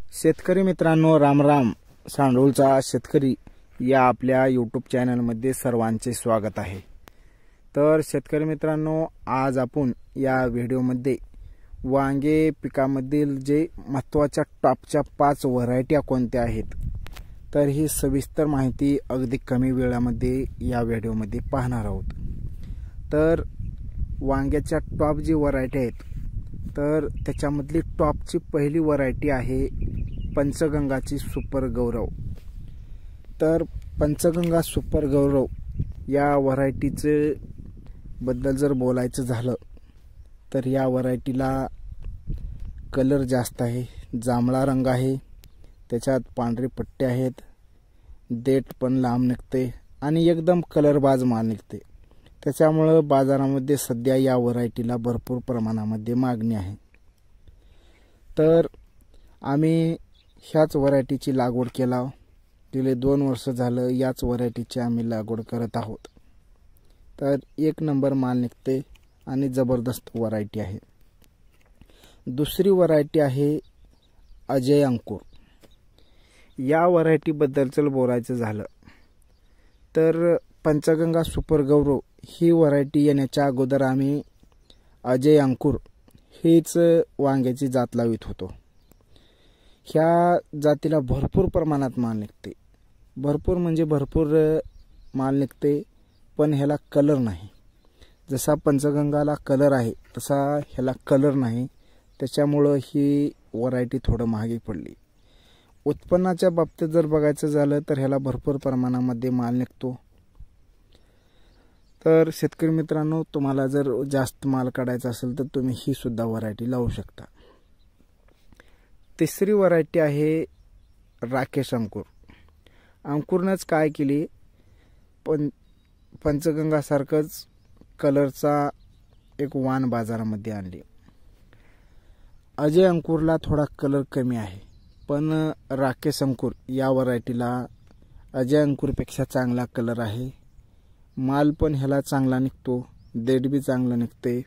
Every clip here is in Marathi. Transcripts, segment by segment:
शेतकरी मित्रांनो, रामराम. सांडोळचा शेतकरी या आपल्या यूट्यूब चॅनलमध्ये सर्वांचे स्वागत आहे. तर शेतकरी मित्रांनो, आज आपण या व्हिडिओमध्ये वांगे पिकामधील जे महत्त्वाच्या टॉपच्या 5 व्हरायटी कोणत्या आहेत, तर ही सविस्तर माहिती अगदी कमी वेळामध्ये या व्हिडिओमध्ये पाहणार आहोत. तर वांग्याच्या टॉप जी व्हरायटी आहेत, तर त्याच्यामधली टॉपची पहिली व्हरायटी आहे पंचगंगाची सुपर गौरव. तर पंचगंगा सुपर गौरव या व्हरायटीचे बद्दल जर बोलायचं झालं तर या व्हरायटीला कलर जास्त आहे, जांभळा रंग आहे, त्याच्यात पांढरे पट्टे आहेत, देठ पण लांब निघते आणि एकदम कलरबाज माल निघते. त्याच्यामुळं बाजारामध्ये सध्या या व्हरायटीला भरपूर प्रमाणामध्ये मागणी आहे. तर आम्ही ह्याच व्हरायटीची लागवड केला. गेले 2 वर्ष झालं याच व्हरायटीची आम्ही लागवड करत आहोत. तर 1 नंबर माल निघते आणि जबरदस्त व्हरायटी आहे. दुसरी व्हरायटी आहे अजय अंकुर. या व्हरायटीबद्दल जर बोलायचं झालं तर पंचगंगा सुपर गौरव ही व्हरायटी येण्याच्या अगोदर आम्ही अजय अंकुर हीच वांग्याची जात लावित होतो. ह्या जातीला भरपूर प्रमाणात माल निघते, भरपूर म्हणजे भरपूर माल निघते, पण ह्याला कलर नाही. जसा पंचगंगाला कलर आहे तसा ह्याला कलर नाही. त्याच्यामुळं ही व्हरायटी थोडं महागी पडली. उत्पन्नाच्या बाबतीत जर बघायचं झालं तर ह्याला भरपूर प्रमाणामध्ये माल निघतो. तर शेतकरी मित्रांनो, तुम्हाला जर जास्त माल काढायचा असेल तर तुम्ही ही सुद्धा व्हरायटी लावू शकता. तिसरी व्हरायटी आहे राकेश अंकुर. अंकुरनंच काय केली, पंचगंगासारखंच कलरचा एक वाण बाजारामध्ये आणली. अजय अंकुरला थोडा कलर कमी आहे, पण राकेश अंकुर या व्हरायटीला अजय अंकुरपेक्षा चांगला कलर आहे. माल पण ह्याला चांगला निघतो, देठ बी चांगलं निघते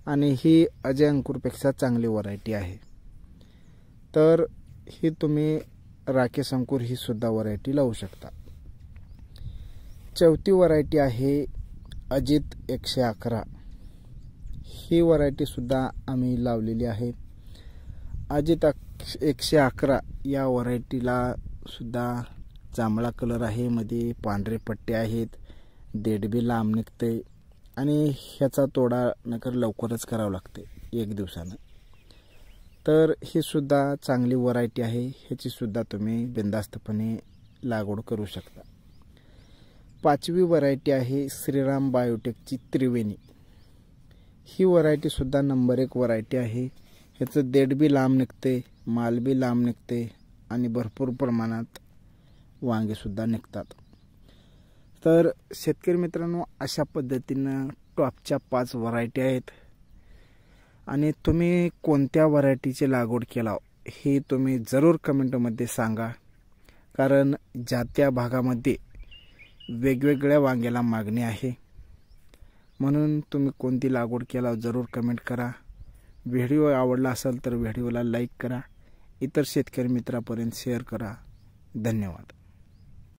आणि ही अजय अंकुरपेक्षा चांगली व्हरायटी आहे. तर ही तुम्ही राकेश अंकुर ही सुद्धा व्हरायटी लावू शकता. चौथी व्हरायटी आहे अजित 111. ही व्हरायटी सुद्धा आम्ही लावलेली आहे. अजित 111 या व्हरायटीला सुद्धा जांभळा कलर आहे, मध्ये पांढरे पट्टे आहेत, देठ बी लांब निघते आणि ह्याचा तोडा नकर लवकरच करावं लागते 1 दिवसानं. तर ही सुद्धा चांगली व्हरायटी आहे. ह्याची सुद्धा तुम्ही बिनधास्तपणे लागवड करू शकता. 5वी व्हरायटी आहे श्रीराम बायोटेकची त्रिवेणी. ही व्हरायटी सुद्धा नंबर 1 व्हरायटी आहे. ह्याचं देठ बी लांब निघते, माल बी लांब निघते आणि भरपूर प्रमाणात वांगे सुद्धा निघतात. तर शेतकरी मित्रांनो, अशा पद्धतीनं टॉपच्या 5 व्हरायटी आहेत आणि तुम्ही कोणत्या व्हरायटीची लागवड केला हे तुम्ही जरूर कमेंटमध्ये सांगा. कारण ज्या त्या भागामध्ये वेगवेगळ्या वांग्याला मागणी आहे, म्हणून तुम्ही कोणती लागवड केला जरूर कमेंट करा. व्हिडिओ आवडला असेल तर व्हिडिओला लाईक करा, इतर शेतकरी मित्रांपर्यंत शेअर करा. धन्यवाद.